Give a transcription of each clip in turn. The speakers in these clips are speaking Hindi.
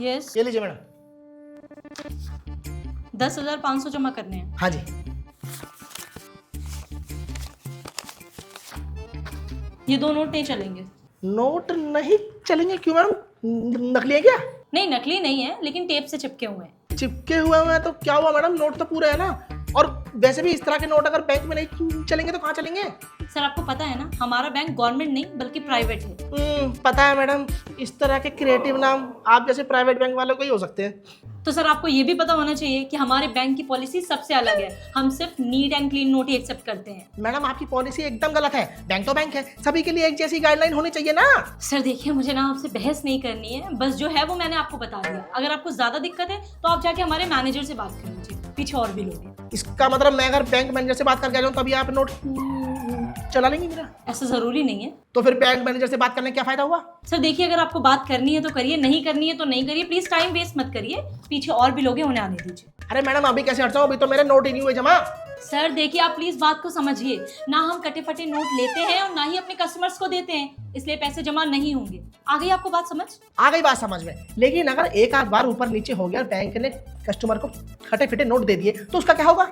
यस। ये लीजिए मैडम। 10,500 जमा करने हैं। हाँ जी। ये 2 नोट नहीं चलेंगे। नोट नहीं चलेंगे? क्यों मैडम, नकली है क्या? नहीं, नकली नहीं है, लेकिन टेप से चिपके हुए हैं। चिपके हुए हैं तो क्या हुआ मैडम, नोट तो पूरे है ना। और वैसे भी इस तरह के नोट अगर बैंक में नहीं चलेंगे तो कहाँ चलेंगे? सर आपको पता है ना, हमारा बैंक गवर्नमेंट नहीं बल्कि प्राइवेट है। पता है मैडम, इस तरह के क्रिएटिव नाम आप जैसे प्राइवेट बैंक वालों को ही हो सकते हैं। तो सर आपको ये भी पता होना चाहिए कि हमारे बैंक की पॉलिसी सबसे अलग है। हम सिर्फ नीट एंड क्लीन नोट ही एक्सेप्ट करते हैं। मैडम आपकी पॉलिसी एकदम गलत है। बैंक तो बैंक है, सभी के लिए एक जैसी गाइडलाइन होनी चाहिए ना। सर देखिए, मुझे ना आपसे बहस नहीं करनी है, बस जो है वो मैंने आपको बता दिया। अगर आपको ज्यादा दिक्कत है तो आप जाके हमारे मैनेजर से बात कर लीजिए, पीछे और भी लोग हैं। इसका मतलब मैं अगर बैंक मैनेजर से बात करके आ जाऊँ तभी आप नोट चला लेंगे मेरा? ऐसा जरूरी नहीं है। तो फिर बैंक मैनेजर से बात करने का क्या फायदा हुआ? सर देखिए, अगर आपको बात करनी है तो करिए, नहीं करनी है तो नहीं करिए। प्लीज टाइम वेस्ट मत करिए, पीछे और भी लोग हैं, उन्हें आने दीजिए। अरे मैडम अभी कैसे हट जाऊँ, अभी तो मेरे नोट ही नहीं हुए जमा। सर देखिए, आप प्लीज बात को समझिए। ना हम कटे फटे नोट लेते हैं और ना ही अपने कस्टमर्स को देते हैं, इसलिए पैसे जमा नहीं होंगे। आ गई आपको बात समझ? आ गई बात समझ में, लेकिन अगर एक आध बार ऊपर नीचे हो गया, बैंक ने कस्टमर को फटे फिटे नोट दे दिए तो उसका क्या होगा?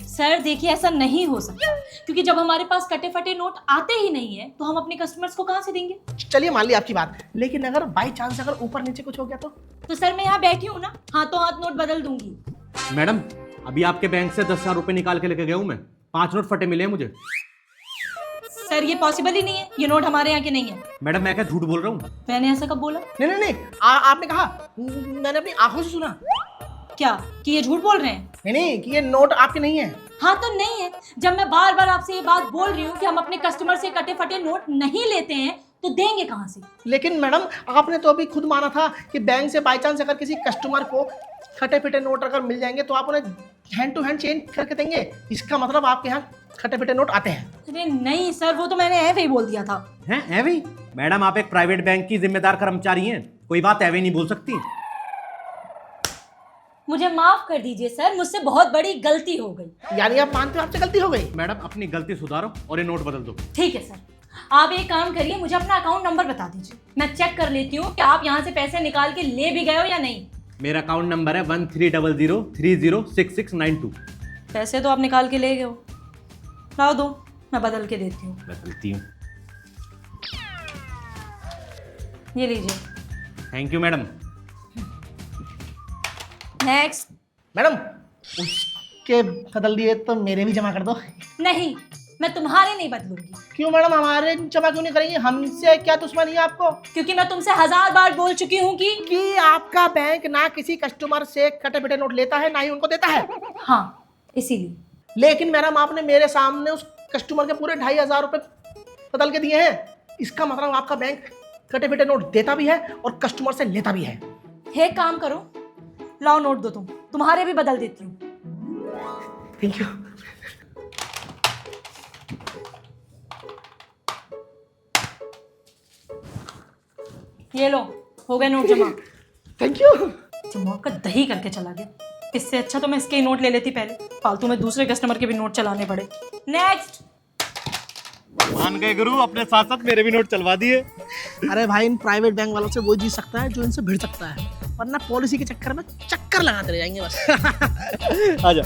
सर देखिए, ऐसा नहीं हो सकता, क्योंकि जब हमारे पास कटे फटे नोट आते ही नहीं है तो हम अपने कस्टमर्स को कहाँ से देंगे? चलिए मान ली आपकी बात, लेकिन अगर बाई चांस अगर ऊपर नीचे कुछ हो गया तो सर मैं यहाँ बैठी हूँ ना, हाथों हाथ नोट बदल दूंगी। मैडम अभी आपके बैंक से 10,000 रुपए निकाल के लेके गया हूँ मैं, 5 नोट फटे मिले हैं मुझे। सर ये पॉसिबल ही नहीं है, ये नोट हमारे यहाँ के नहीं है। मैडम मैं क्या झूठ बोल रहा हूँ? मैंने ऐसा कब बोला? नहीं नहीं नहीं, आपने कहा, मैंने अपनी आंखों से सुना। क्या कि ये झूठ बोल रहे हैं? नहीं कि ये नोट आपके नहीं है। हाँ तो नहीं है। जब मैं बार बार आपसे ये बात बोल रही हूँ कि हम अपने कस्टमर से कटे फटे नोट नहीं लेते हैं तो देंगे कहाँ से? लेकिन मैडम आपने तो अभी खुद माना था कि बैंक से बाई चांस अगर किसी कस्टमर को खटे पिटे नोट अगर मिल जाएंगे तो आप उन्हें हैंड टू हैंड चेंज करके देंगे। इसका मतलब आपके यहाँ खटे पिटे नोट आते हैं। अरे नहीं सर, वो तो मैंने ऐसे ही बोल दिया था। हैं एवी? मैडम आप एक प्राइवेट बैंक की जिम्मेदार कर्मचारी हैं, कोई बात एवे नहीं बोल सकती। मुझे माफ कर दीजिए सर, मुझसे बहुत बड़ी गलती हो गई। यानी आप मानते हो आपसे गलती हो गई? मैडम अपनी गलती सुधारो और ये नोट बदल दो। ठीक है सर, आप एक काम करिए, मुझे अपना अकाउंट नंबर बता दीजिए, मैं चेक कर लेती हूँ कि आप यहाँ से पैसे निकाल के ले भी गए हो या नहीं। मेरा अकाउंट नंबर है 1300306692। पैसे तो आप निकाल के ले गए हो, लाओ दो, मैं बदल के देती हूँ। बदलती हूँ। ये लीजिए। Thank you madam. Next. Madam उसके बदल दिए तो मेरे भी जमा कर दो। नहीं, मैं तुम्हारे नहीं बदलूंगी। क्यों मैडम, हमारे जमा क्यों नहीं करेंगे? हमसे क्या दुश्मनी है आपको? क्योंकि मैं तुमसे 1000 बार बोल चुकी हूँ कि आपका बैंक ना किसी कस्टमर से कटे पिटे नोट लेता है ना ही उनको देता है। हाँ, इसीलिए। लेकिन मैडम आपने मेरे सामने उस कस्टमर के पूरे 2,500 रुपए बदल के दिए हैं। इसका मतलब आपका बैंक कटे पिटे नोट देता भी है और कस्टमर से लेता भी है। एक काम करो, लाओ नोट दो, तुम्हारे भी बदल देती हूँ। Thank you. ये लो, हो गए नोट जमा। Thank you. जमा का दही करके चला गया। इससे अच्छा तो मैं इसके ही नोट ले लेती पहले, फालतू में दूसरे कस्टमर के भी नोट चलाने पड़े। नेक्स्ट। मान गए गुरु, अपने साथ साथ मेरे भी नोट चलवा दिए। अरे भाई, इन प्राइवेट बैंक वालों से वो जीत सकता है जो इनसे भिड़ सकता है, वरना पॉलिसी के चक्कर में चक्कर लगाते रह जाएंगे बस। आजा।